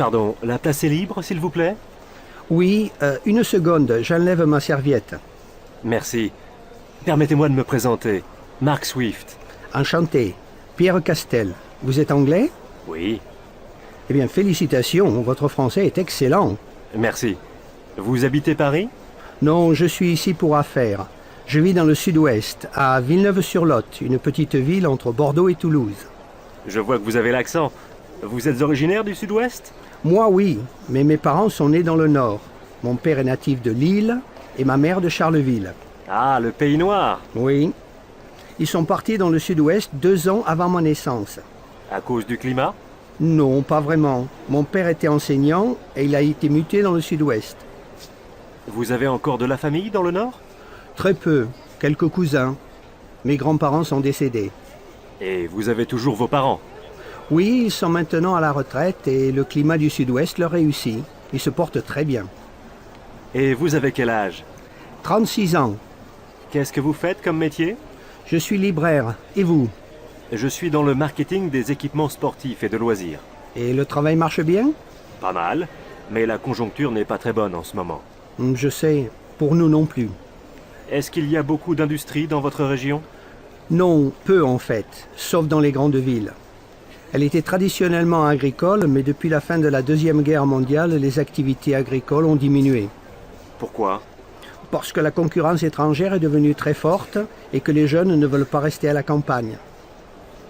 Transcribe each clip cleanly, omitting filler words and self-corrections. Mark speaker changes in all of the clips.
Speaker 1: Pardon, la place est libre, s'il vous plaît?
Speaker 2: Oui, une seconde, j'enlève ma serviette.
Speaker 1: Merci. Permettez-moi de me présenter. Mark Swift.
Speaker 2: Enchanté. Pierre Castel. Vous êtes anglais?
Speaker 1: Oui,
Speaker 2: Eh bien, félicitations, votre français est excellent.
Speaker 1: merci. Vous habitez Paris?
Speaker 2: Non, je suis ici pour affaires. Je vis dans le sud-ouest, à Villeneuve-sur-Lot, une petite ville entre Bordeaux et Toulouse.
Speaker 1: Je vois que vous avez l'accent. Vous êtes originaire du sud-ouest?
Speaker 2: Moi, oui, mais mes parents sont nés dans le nord. Mon père est natif de Lille et ma mère de Charleville.
Speaker 1: Ah, le pays noir.
Speaker 2: Oui. Ils sont partis dans le sud-ouest 2 ans avant ma naissance.
Speaker 1: À cause du climat?
Speaker 2: Non, pas vraiment. Mon père était enseignant et il a été muté dans le sud-ouest.
Speaker 1: Vous avez encore de la famille dans le nord?
Speaker 2: Très peu, quelques cousins. Mes grands-parents sont décédés.
Speaker 1: Et vous avez toujours vos parents?
Speaker 2: Oui, ils sont maintenant à la retraite et le climat du sud-ouest leur réussit. Ils se portent très bien.
Speaker 1: Et vous avez quel âge?
Speaker 2: 36 ans.
Speaker 1: Qu'est-ce que vous faites comme métier?
Speaker 2: Je suis libraire. Et vous?
Speaker 1: Je suis dans le marketing des équipements sportifs et de loisirs.
Speaker 2: Et le travail marche bien?
Speaker 1: Pas mal, mais la conjoncture n'est pas très bonne en ce moment.
Speaker 2: Je sais, pour nous non plus.
Speaker 1: Est-ce qu'il y a beaucoup d'industries dans votre région?
Speaker 2: Non, peu en fait, sauf dans les grandes villes. Elle était traditionnellement agricole, mais depuis la fin de la Deuxième Guerre mondiale, les activités agricoles ont diminué.
Speaker 1: Pourquoi?
Speaker 2: Parce que la concurrence étrangère est devenue très forte et que les jeunes ne veulent pas rester à la campagne.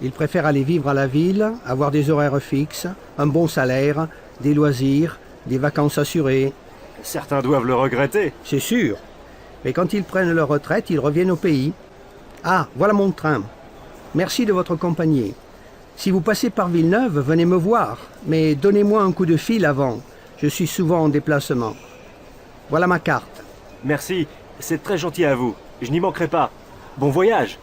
Speaker 2: Ils préfèrent aller vivre à la ville, avoir des horaires fixes, un bon salaire, des loisirs, des vacances assurées.
Speaker 1: Certains doivent le regretter.
Speaker 2: C'est sûr. Mais quand ils prennent leur retraite, ils reviennent au pays. Ah, voilà mon train. Merci de votre compagnie. Si vous passez par Villeneuve, venez me voir. Mais donnez-moi un coup de fil avant. Je suis souvent en déplacement. Voilà ma carte.
Speaker 1: Merci, c'est très gentil à vous. Je n'y manquerai pas. Bon voyage!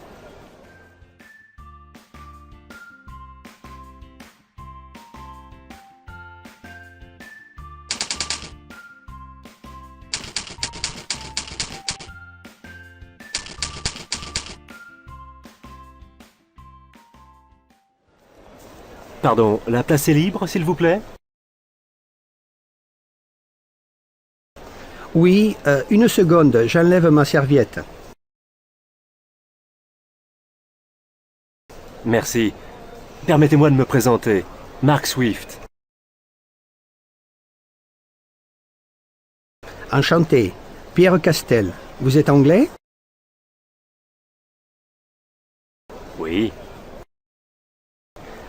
Speaker 1: Pardon, la place est libre, s'il vous plaît?
Speaker 2: Oui, une seconde, j'enlève ma serviette.
Speaker 1: Merci. Permettez-moi de me présenter. Mark Swift.
Speaker 2: Enchanté. Pierre Castel. Vous êtes anglais?
Speaker 1: Oui,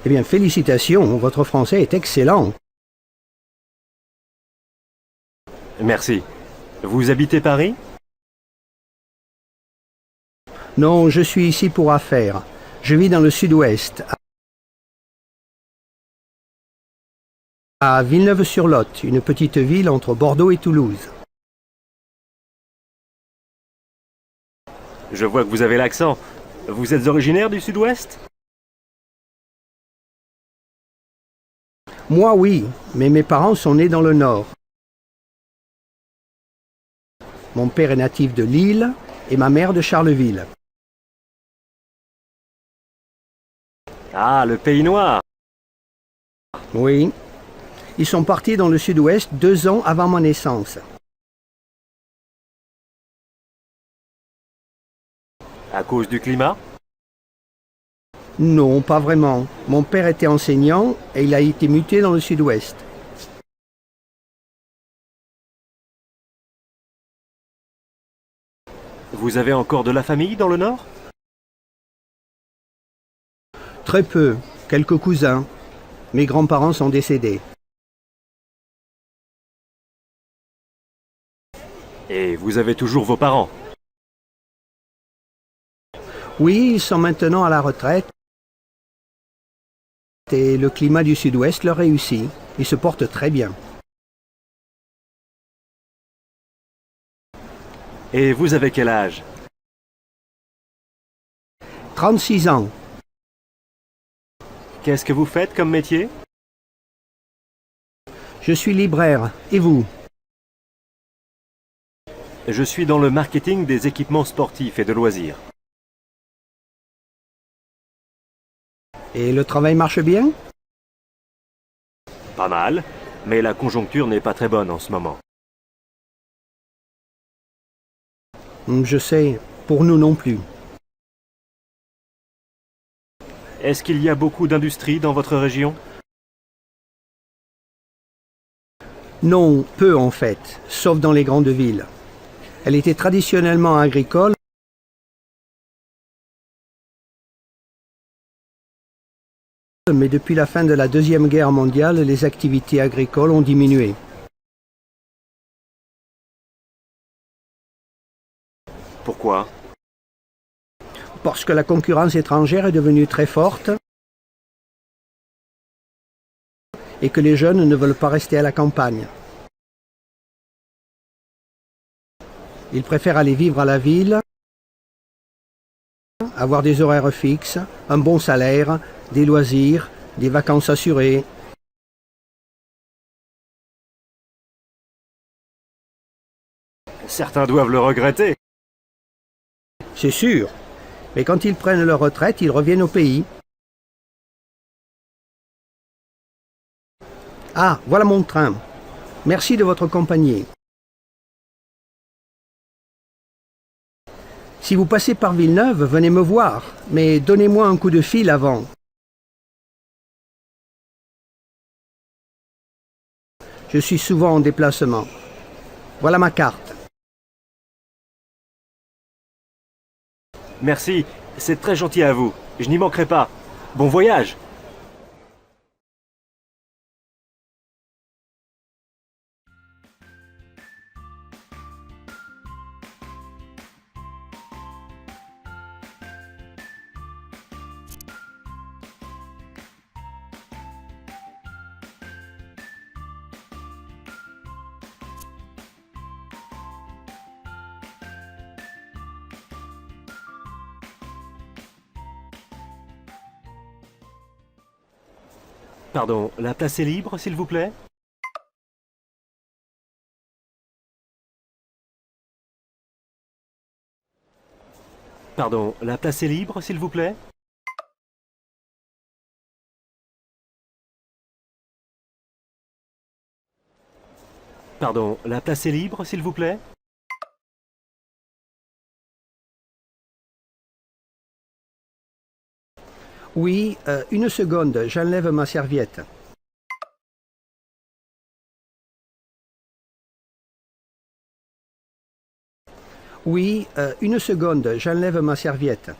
Speaker 2: Eh bien, félicitations, votre français est excellent.
Speaker 1: merci. Vous habitez Paris?
Speaker 2: Non, je suis ici pour affaires. Je vis dans le sud-ouest, à Villeneuve-sur-Lot, une petite ville entre Bordeaux et Toulouse.
Speaker 1: Je vois que vous avez l'accent. Vous êtes originaire du sud-ouest?
Speaker 2: Moi, oui, mais mes parents sont nés dans le nord. Mon père est natif de Lille et ma mère de Charleville.
Speaker 1: Ah, le pays noir.
Speaker 2: Oui. Ils sont partis dans le sud-ouest 2 ans avant ma naissance.
Speaker 1: À cause du climat?
Speaker 2: Non, pas vraiment. Mon père était enseignant et il a été muté dans le sud-ouest.
Speaker 1: Vous avez encore de la famille dans le nord?
Speaker 2: Très peu, quelques cousins. Mes grands-parents sont décédés.
Speaker 1: Et vous avez toujours vos parents?
Speaker 2: Oui, ils sont maintenant à la retraite et le climat du sud-ouest leur réussit. Ils se portent très bien.
Speaker 1: Et vous avez quel âge?
Speaker 2: 36 ans.
Speaker 1: Qu'est-ce que vous faites comme métier?
Speaker 2: Je suis libraire. Et vous?
Speaker 1: Je suis dans le marketing des équipements sportifs et de loisirs.
Speaker 2: Et le travail marche bien?
Speaker 1: Pas mal, Mais la conjoncture n'est pas très bonne en ce moment.
Speaker 2: Je sais, pour nous non plus.
Speaker 1: Est-ce qu'il y a beaucoup d'industries dans votre région?
Speaker 2: Non, peu en fait, sauf dans les grandes villes. Elle était traditionnellement agricole, mais depuis la fin de la Deuxième Guerre mondiale, les activités agricoles ont diminué.
Speaker 1: Pourquoi?
Speaker 2: Parce que la concurrence étrangère est devenue très forte et que les jeunes ne veulent pas rester à la campagne. Ils préfèrent aller vivre à la ville, avoir des horaires fixes, un bon salaire, des loisirs, des vacances assurées.
Speaker 1: Certains doivent le regretter.
Speaker 2: C'est sûr, mais quand ils prennent leur retraite, ils reviennent au pays. Ah, voilà mon train. Merci de votre compagnie. Si vous passez par Villeneuve, venez me voir, mais donnez-moi un coup de fil avant. Je suis souvent en déplacement. Voilà ma carte.
Speaker 1: Merci, c'est très gentil à vous. Je n'y manquerai pas. Bon voyage! Pardon, la place est libre, s'il vous plaît? Pardon, la place est libre, s'il vous plaît? Pardon, la place est libre, s'il vous plaît?
Speaker 2: Oui, une seconde, j'enlève ma serviette. Oui, une seconde, j'enlève ma serviette.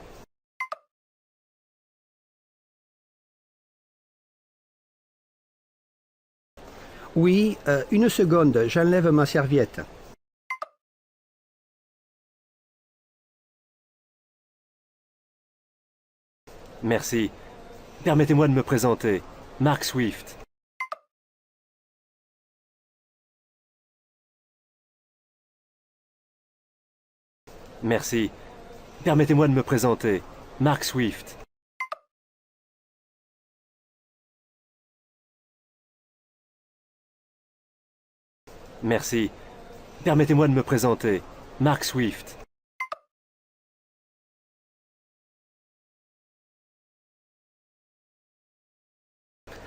Speaker 2: Oui, une seconde, j'enlève ma serviette.
Speaker 1: Merci. Permettez-moi de me présenter. Mark Swift. Merci. Permettez-moi de me présenter. Mark Swift. Merci. Permettez-moi de me présenter. Mark Swift.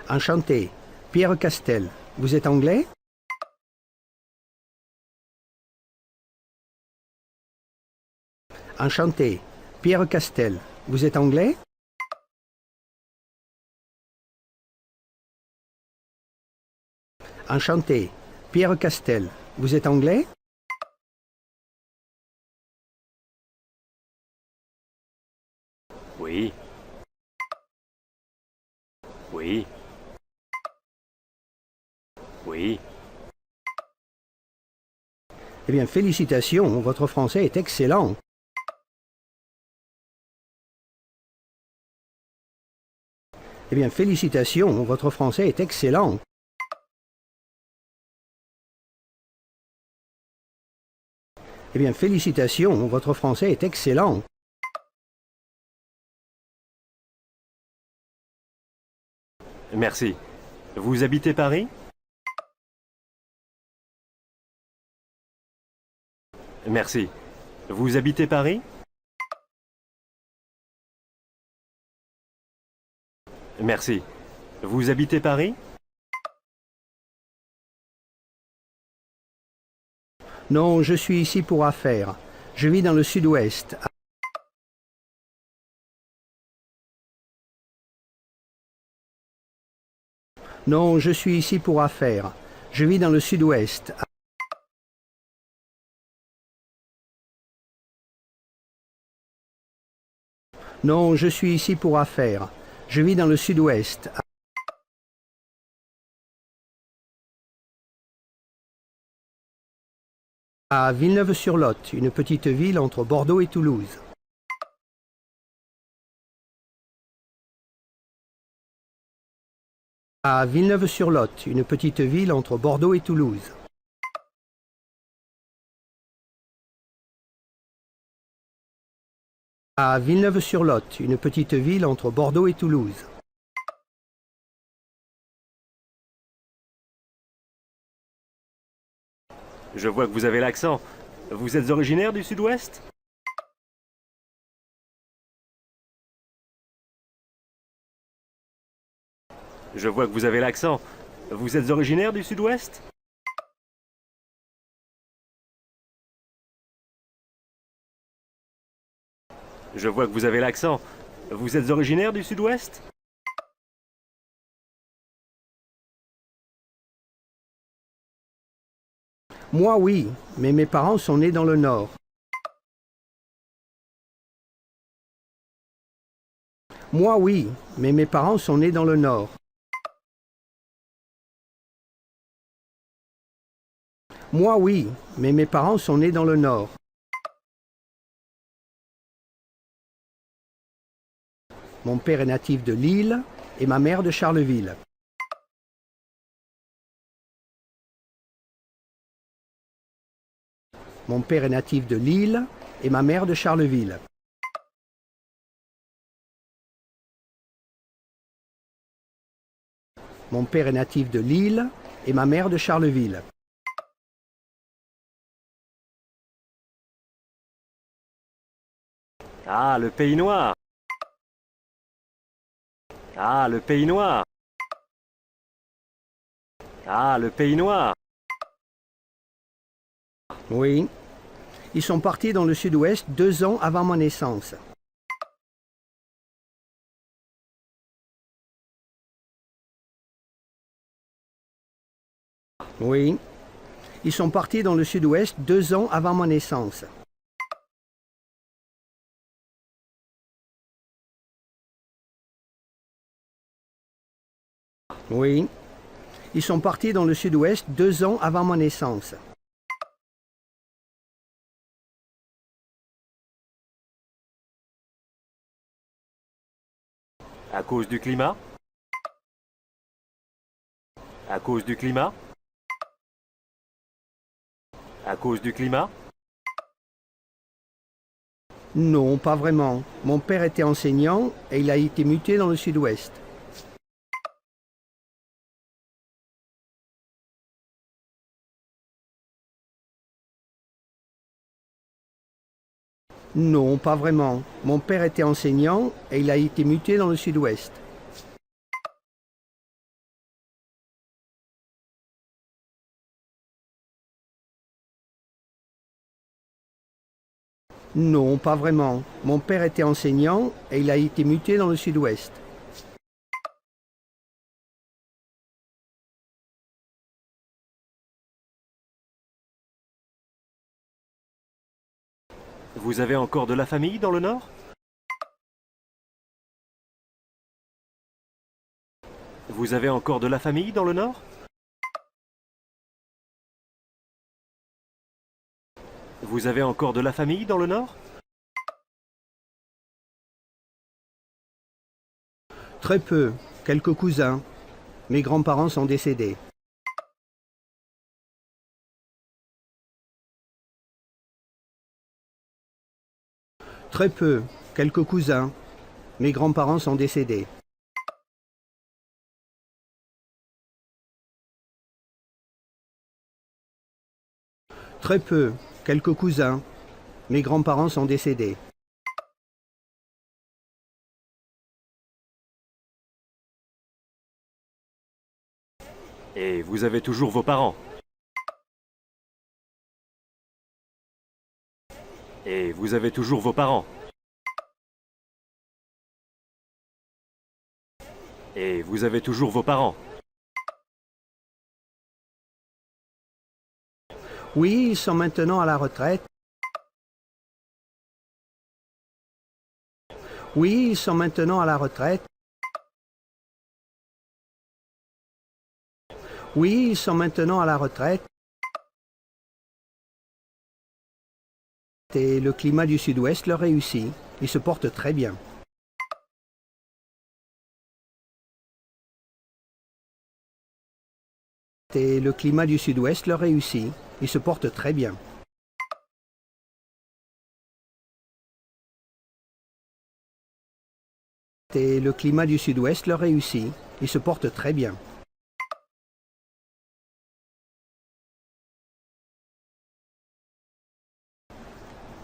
Speaker 2: Enchanté. Pierre Castel. Vous êtes anglais? Enchanté. Pierre Castel. Vous êtes anglais? Enchanté. Pierre Castel. Vous êtes anglais?
Speaker 1: Oui. Oui. Oui.
Speaker 2: Eh bien, félicitations, votre français est excellent. Eh bien, félicitations, votre français est excellent. Eh bien, félicitations, votre français est excellent.
Speaker 1: Merci. Vous habitez Paris? Merci. Vous habitez Paris? Merci. Vous habitez Paris?
Speaker 2: Non, je suis ici pour affaires. Je vis dans le sud-ouest. Non, je suis ici pour affaires. Je vis dans le sud-ouest. Non, je suis ici pour affaires. Je vis dans le sud-ouest. À Villeneuve-sur-Lot, une petite ville entre Bordeaux et Toulouse. À Villeneuve-sur-Lot, une petite ville entre Bordeaux et Toulouse. À Villeneuve-sur-Lot, une petite ville entre Bordeaux et Toulouse.
Speaker 1: Je vois que vous avez l'accent. Vous êtes originaire du sud-ouest? Je vois que vous avez l'accent. Vous êtes originaire du sud-ouest? Je vois que vous avez l'accent. Vous êtes originaire du sud-ouest?
Speaker 2: Moi, oui, mais mes parents sont nés dans le Nord. Moi, oui, mais mes parents sont nés dans le Nord. Moi, oui, mais mes parents sont nés dans le Nord. Mon père est natif de Lille et ma mère de Charleville. Mon père est natif de Lille et ma mère de Charleville. Mon père est natif de Lille et ma mère de Charleville.
Speaker 1: Ah, le pays noir. Ah, le pays noir. Ah, le pays noir.
Speaker 2: Oui. Ils sont partis dans le sud-ouest 2 ans avant ma naissance. Oui. Ils sont partis dans le sud-ouest 2 ans avant ma naissance. Oui. Ils sont partis dans le sud-ouest 2 ans avant ma naissance.
Speaker 1: À cause du climat? À cause du climat? À cause du climat?
Speaker 2: Non, pas vraiment. Mon père était enseignant et il a été muté dans le sud-ouest. Non, pas vraiment. Mon père était enseignant et il a été muté dans le sud-ouest. Non, pas vraiment. Mon père était enseignant et il a été muté dans le sud-ouest.
Speaker 1: Vous avez encore de la famille dans le nord? Vous avez encore de la famille dans le nord? Vous avez encore de la famille dans le nord?
Speaker 2: Très peu. Quelques cousins. Mes grands-parents sont décédés. Très peu. Quelques cousins. Mes grands-parents sont décédés. Très peu. Quelques cousins. Mes grands-parents sont décédés.
Speaker 1: Et vous avez toujours vos parents? Et vous avez toujours vos parents. Et vous avez toujours vos parents.
Speaker 2: Oui, ils sont maintenant à la retraite. Oui, ils sont maintenant à la retraite. Oui, ils sont maintenant à la retraite. Et le climat du sud-ouest leur réussit. Ils se portent très bien. Et le climat du sud-ouest leur réussit. Ils se portent très bien. Et le climat du sud-ouest leur réussit. Ils se portent très bien.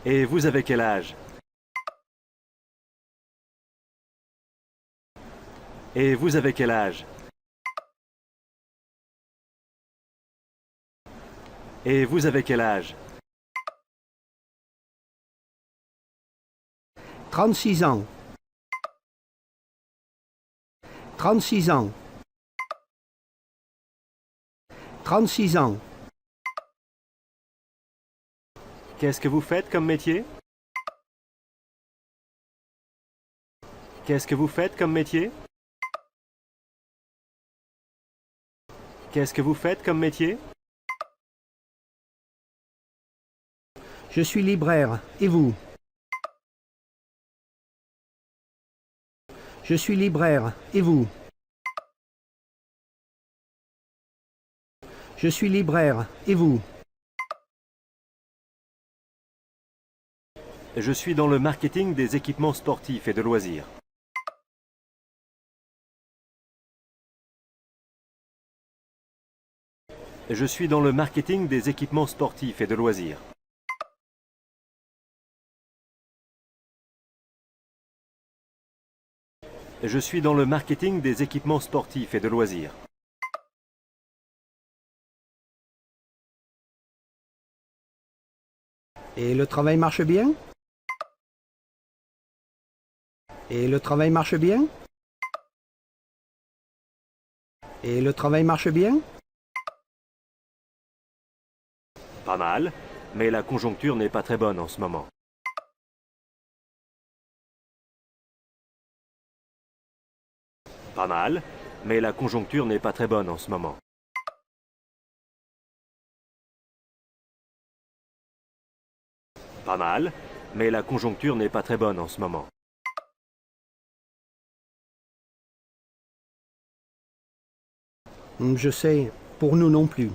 Speaker 1: Et vous avez quel âge? Et vous avez quel âge? Et vous avez quel âge?
Speaker 2: 36 ans. 36 ans. 36 ans.
Speaker 1: Qu'est-ce que vous faites comme métier? Qu'est-ce que vous faites comme métier? Qu'est-ce que vous faites comme métier?
Speaker 2: Je suis libraire. Et vous? Je suis libraire. Et vous? Je suis libraire. Et vous?
Speaker 1: Je suis dans le marketing des équipements sportifs et de loisirs. Je suis dans le marketing des équipements sportifs et de loisirs. Je suis dans le marketing des équipements sportifs et de loisirs.
Speaker 2: Et le travail marche bien? Et le travail marche bien? Et le travail marche bien?
Speaker 1: Pas mal, mais la conjoncture n'est pas très bonne en ce moment. Pas mal, mais la conjoncture n'est pas très bonne en ce moment. Pas mal, mais la conjoncture n'est pas très bonne en ce moment.
Speaker 2: Je sais, pour nous non plus.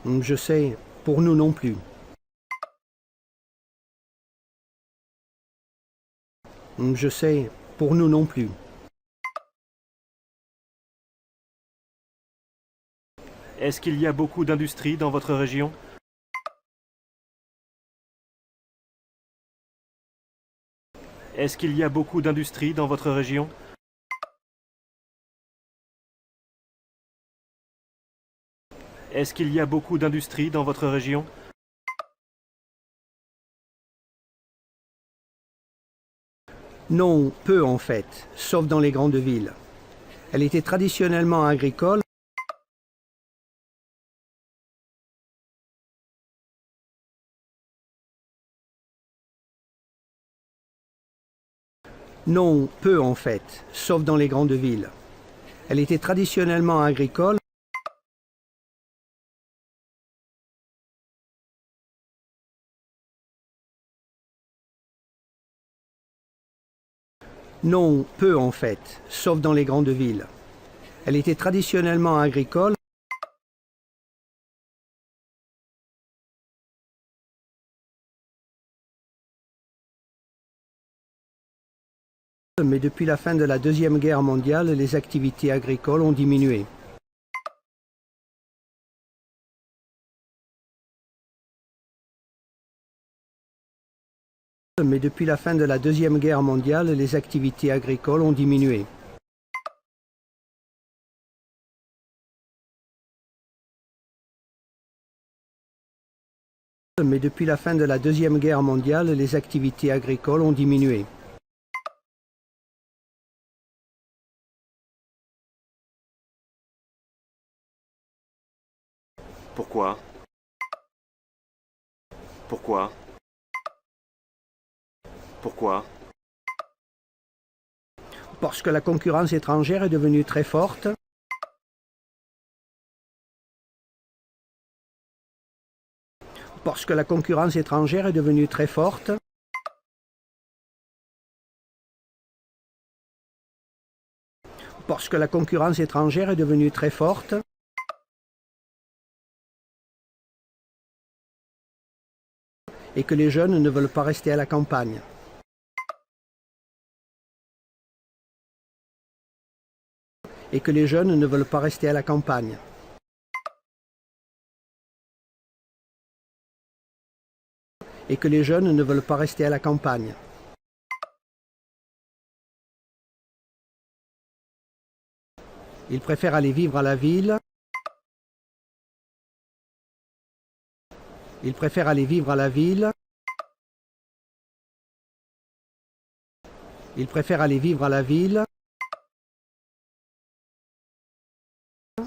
Speaker 2: Je sais, pour nous non plus. Je sais, pour nous non plus.
Speaker 1: Est-ce qu'il y a beaucoup d'industries dans votre région? Est-ce qu'il y a beaucoup d'industries dans votre région? Est-ce qu'il y a beaucoup d'industries dans votre région?
Speaker 2: Non, peu en fait, sauf dans les grandes villes. Elle était traditionnellement agricole. Non, peu en fait, sauf dans les grandes villes. Elle était traditionnellement agricole. Non, peu en fait, sauf dans les grandes villes. Elle était traditionnellement agricole. Mais depuis la fin de la Deuxième Guerre mondiale, les activités agricoles ont diminué. Mais depuis la fin de la Deuxième Guerre mondiale, les activités agricoles ont diminué. mais depuis la fin de la Deuxième Guerre mondiale, les activités agricoles ont diminué.
Speaker 1: Pourquoi? Pourquoi? Pourquoi?
Speaker 2: Parce que la concurrence étrangère est devenue très forte. Parce que la concurrence étrangère est devenue très forte. Parce que la concurrence étrangère est devenue très forte. Et que les jeunes ne veulent pas rester à la campagne. Et que les jeunes ne veulent pas rester à la campagne. Et que les jeunes ne veulent pas rester à la campagne. Ils préfèrent aller vivre à la ville. Ils préfèrent aller vivre à la ville. Ils préfèrent aller vivre à la ville.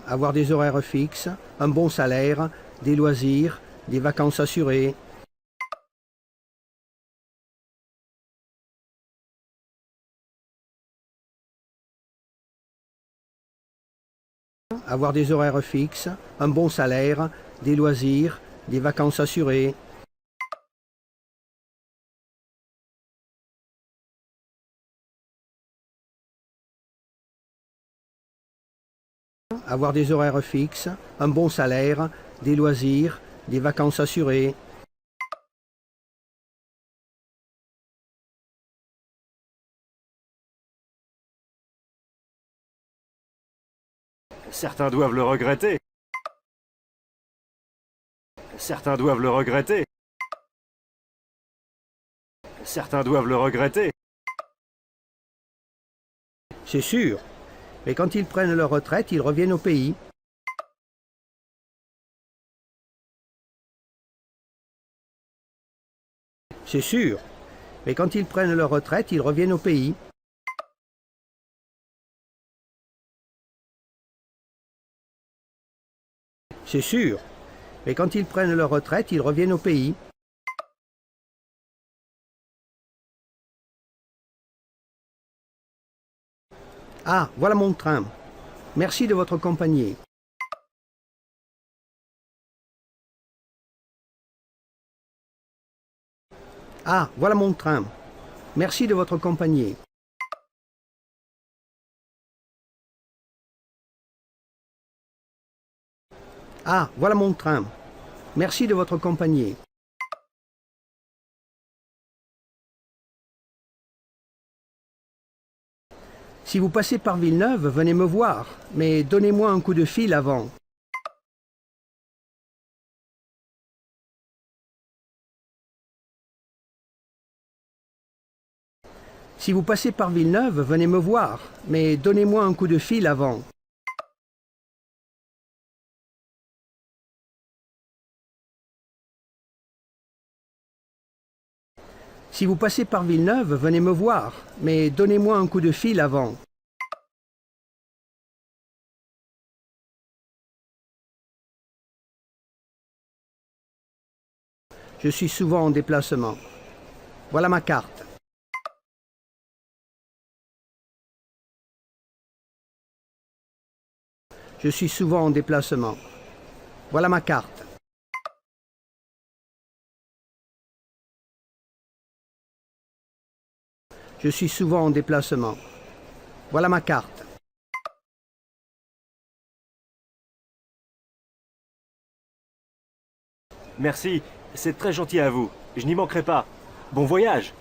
Speaker 2: Avoir des horaires fixes, un bon salaire, des loisirs, des vacances assurées. Avoir des horaires fixes, un bon salaire, des loisirs, des vacances assurées. Avoir des horaires fixes, un bon salaire, des loisirs, des vacances assurées.
Speaker 1: Certains doivent le regretter. Certains doivent le regretter. Certains doivent le regretter.
Speaker 2: C'est sûr. Mais quand ils prennent leur retraite, ils reviennent au pays. C'est sûr. Mais quand ils prennent leur retraite, ils reviennent au pays. C'est sûr. Mais quand ils prennent leur retraite, ils reviennent au pays. Ah, voilà mon train. Merci de votre compagnie. Ah, voilà mon train. Merci de votre compagnie. Ah, voilà mon train. Merci de votre compagnie. Si vous passez par Villeneuve, venez me voir, mais donnez-moi un coup de fil avant. Si vous passez par Villeneuve, venez me voir, mais donnez-moi un coup de fil avant. Si vous passez par Villeneuve, venez me voir, mais donnez-moi un coup de fil avant. Je suis souvent en déplacement. Voilà ma carte. Je suis souvent en déplacement. Voilà ma carte. Je suis souvent en déplacement. Voilà ma carte.
Speaker 1: Merci, c'est très gentil à vous. Je n'y manquerai pas. Bon voyage!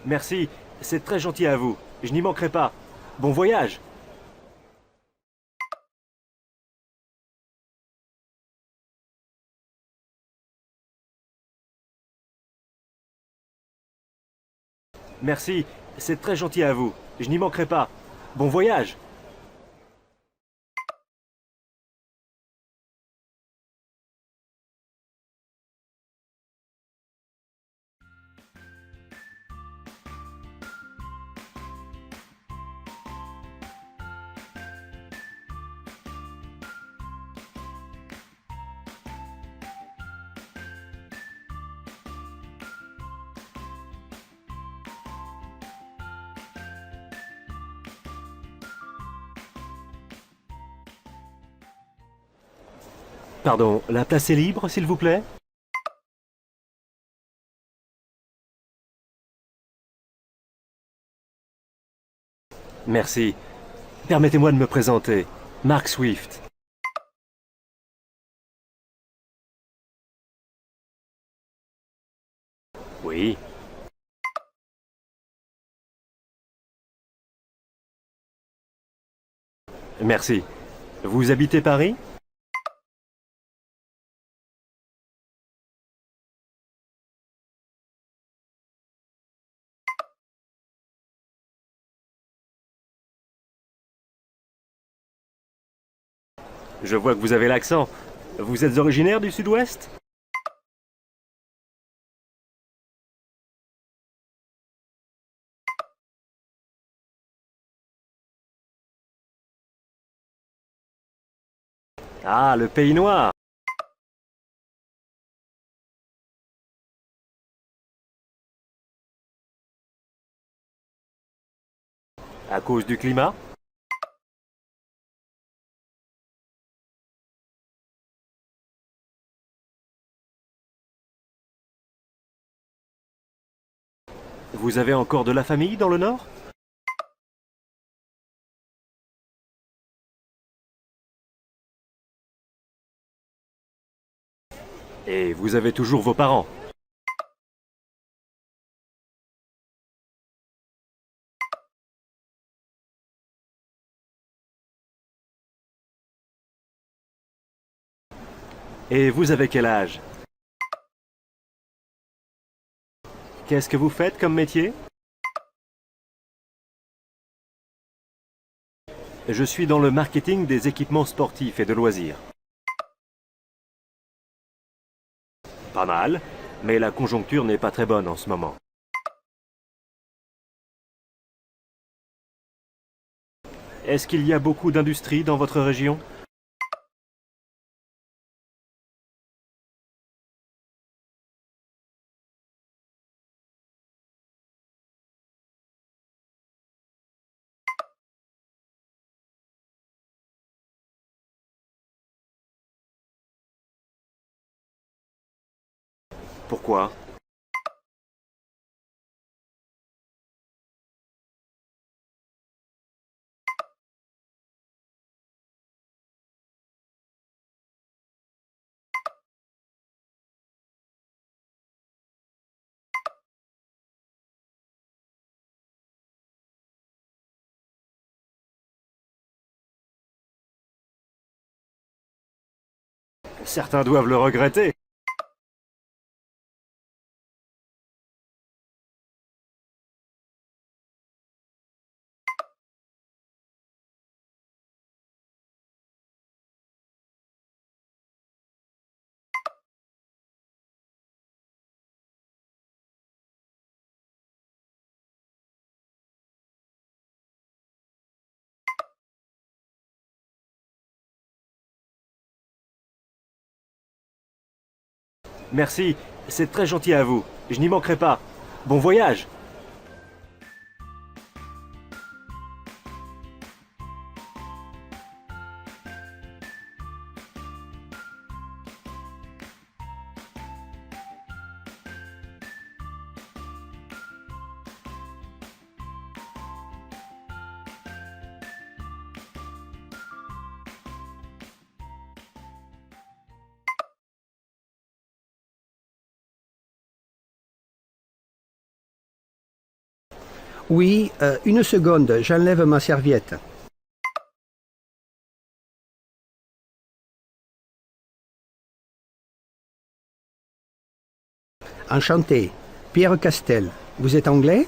Speaker 1: Merci, c'est très gentil à vous. Je n'y manquerai pas. Bon voyage! Merci, c'est très gentil à vous. Je n'y manquerai pas. Bon voyage. Pardon, la place est libre, s'il vous plaît? Merci. Permettez-moi de me présenter. Mark Swift. Oui. Merci. Vous habitez Paris? Je vois que vous avez l'accent. Vous êtes originaire du Sud-Ouest? Ah, le Pays Noir. À cause du climat? Vous avez encore de la famille dans le Nord? Et vous avez toujours vos parents? Et vous avez quel âge? Qu'est-ce que vous faites comme métier? Je suis dans le marketing des équipements sportifs et de loisirs. Pas mal, mais la conjoncture n'est pas très bonne en ce moment. Est-ce qu'il y a beaucoup d'industries dans votre région? Pourquoi? Certains doivent le regretter. Merci, c'est très gentil à vous. Je n'y manquerai pas. Bon voyage.
Speaker 2: Oui, une seconde, j'enlève ma serviette. Enchanté. Pierre Castel. Vous êtes anglais?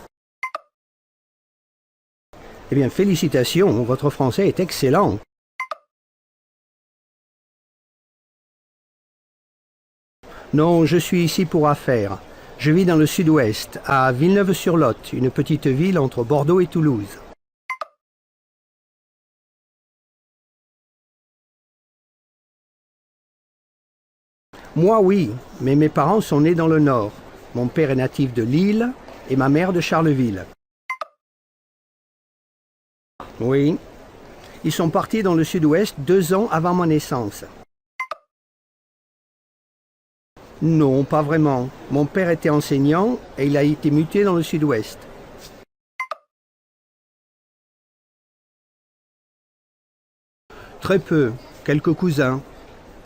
Speaker 2: Eh bien, félicitations, votre français est excellent. Non, je suis ici pour affaires. Je vis dans le sud-ouest, à Villeneuve-sur-Lot, une petite ville entre Bordeaux et Toulouse. Moi, oui, mais mes parents sont nés dans le nord. Mon père est natif de Lille et ma mère de Charleville. Oui, ils sont partis dans le sud-ouest 2 ans avant ma naissance. Non, pas vraiment. Mon père était enseignant et il a été muté dans le sud-ouest. Très peu, quelques cousins.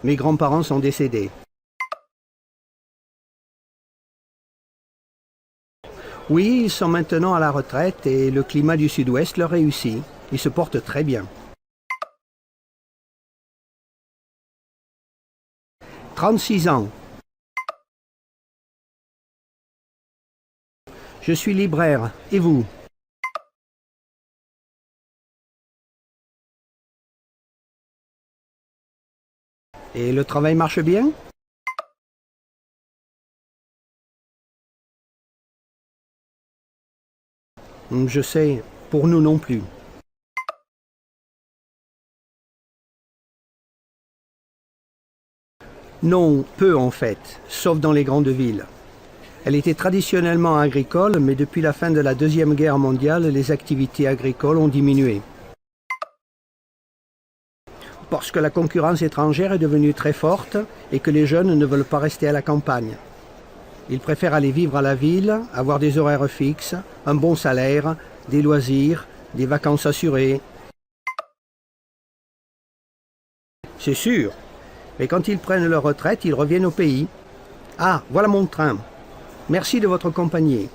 Speaker 2: Mes grands-parents sont décédés. Oui, ils sont maintenant à la retraite et le climat du sud-ouest leur réussit. Ils se portent très bien. 36 ans. Je suis libraire. Et vous? Et le travail marche bien? Je sais, pour nous non plus. Non, peu en fait, sauf dans les grandes villes. Elle était traditionnellement agricole, mais depuis la fin de la Deuxième Guerre mondiale, les activités agricoles ont diminué. Parce que la concurrence étrangère est devenue très forte et que les jeunes ne veulent pas rester à la campagne. Ils préfèrent aller vivre à la ville, avoir des horaires fixes, un bon salaire, des loisirs, des vacances assurées. C'est sûr, mais quand ils prennent leur retraite, ils reviennent au pays. Ah, voilà mon train. Merci de votre compagnie.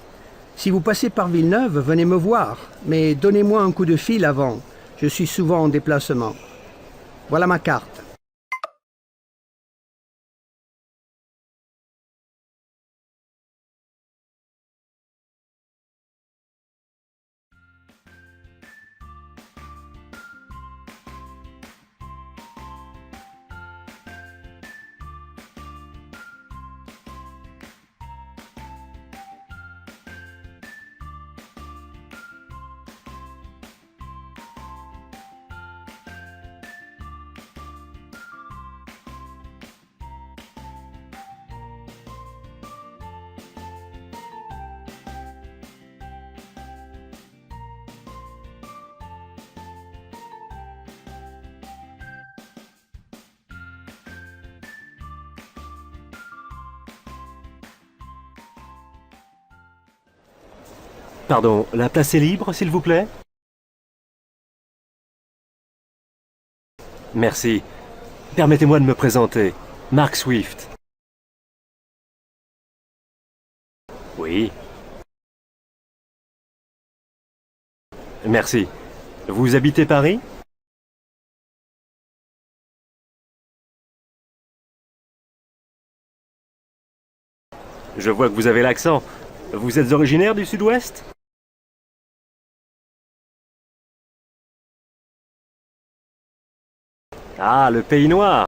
Speaker 2: Si vous passez par Villeneuve, venez me voir, mais donnez-moi un coup de fil avant. Je suis souvent en déplacement. Voilà ma carte.
Speaker 1: Pardon, la place est libre, s'il vous plaît? Merci. Permettez-moi de me présenter. Mark Swift. Oui. Merci. Vous habitez Paris? Je vois que vous avez l'accent. Vous êtes originaire du sud-ouest? Ah, le pays noir.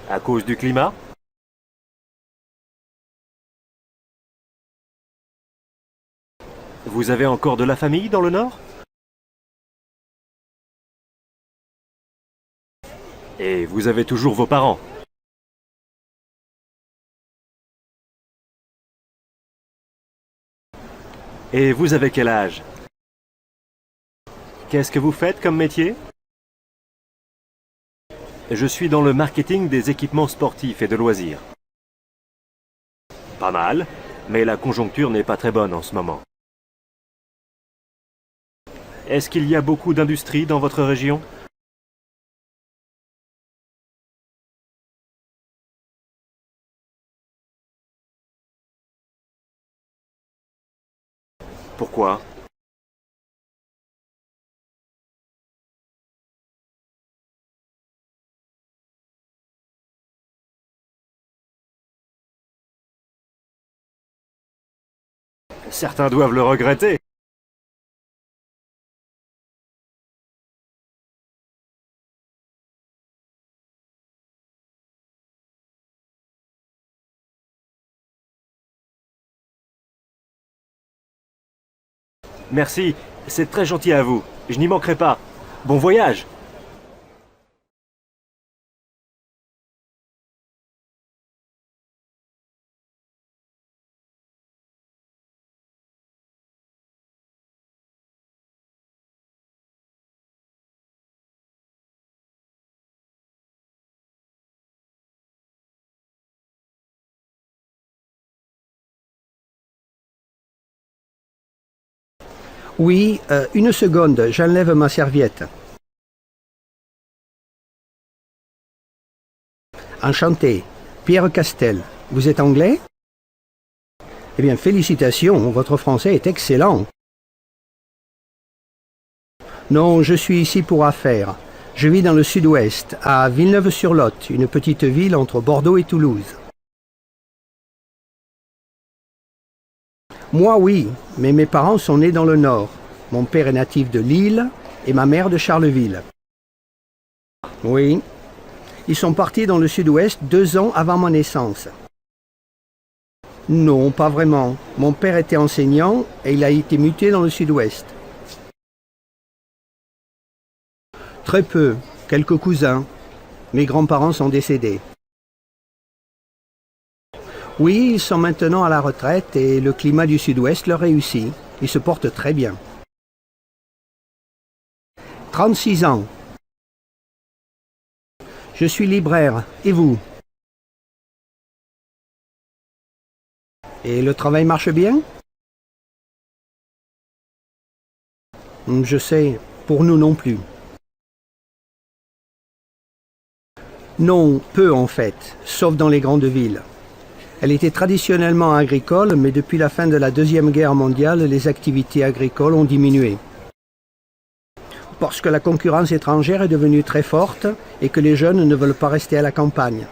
Speaker 1: À cause du climat? Vous avez encore de la famille dans le nord? Et vous avez toujours vos parents? Et vous avez quel âge? Qu'est-ce que vous faites comme métier? Je suis dans le marketing des équipements sportifs et de loisirs. Pas mal, mais la conjoncture n'est pas très bonne en ce moment. Est-ce qu'il y a beaucoup d'industries dans votre région? Pourquoi? Certains doivent le regretter. Merci, c'est très gentil à vous. Je n'y manquerai pas. Bon voyage!
Speaker 2: Oui, une seconde, j'enlève ma serviette. Enchanté, Pierre Castel. Vous êtes anglais? Eh bien, félicitations, votre français est excellent. Non, je suis ici pour affaires. Je vis dans le sud-ouest, à Villeneuve-sur-Lot, une petite ville entre Bordeaux et Toulouse. Moi, oui, mais mes parents sont nés dans le nord. Mon père est natif de Lille et ma mère de Charleville. Oui, ils sont partis dans le sud-ouest 2 ans avant ma naissance. Non, pas vraiment. Mon père était enseignant et il a été muté dans le sud-ouest. Très peu, quelques cousins. Mes grands-parents sont décédés. Oui, ils sont maintenant à la retraite et le climat du sud-ouest leur réussit. Ils se portent très bien. 36 ans. Je suis libraire. Et vous? Et le travail marche bien? Je sais, pour nous non plus. Non, peu en fait, sauf dans les grandes villes. Elle était traditionnellement agricole, mais depuis la fin de la Deuxième Guerre mondiale, les activités agricoles ont diminué. Parce que la concurrence étrangère est devenue très forte et que les jeunes ne veulent pas rester à la campagne.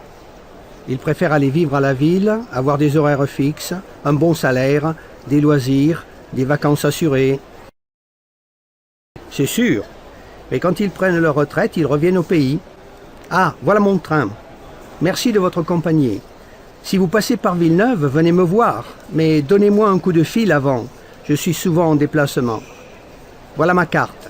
Speaker 2: Ils préfèrent aller vivre à la ville, avoir des horaires fixes, un bon salaire, des loisirs, des vacances assurées. C'est sûr, mais quand ils prennent leur retraite, ils reviennent au pays. Ah, voilà mon train. Merci de votre compagnie. Si vous passez par Villeneuve, venez me voir, mais donnez-moi un coup de fil avant. Je suis souvent en déplacement. Voilà ma carte.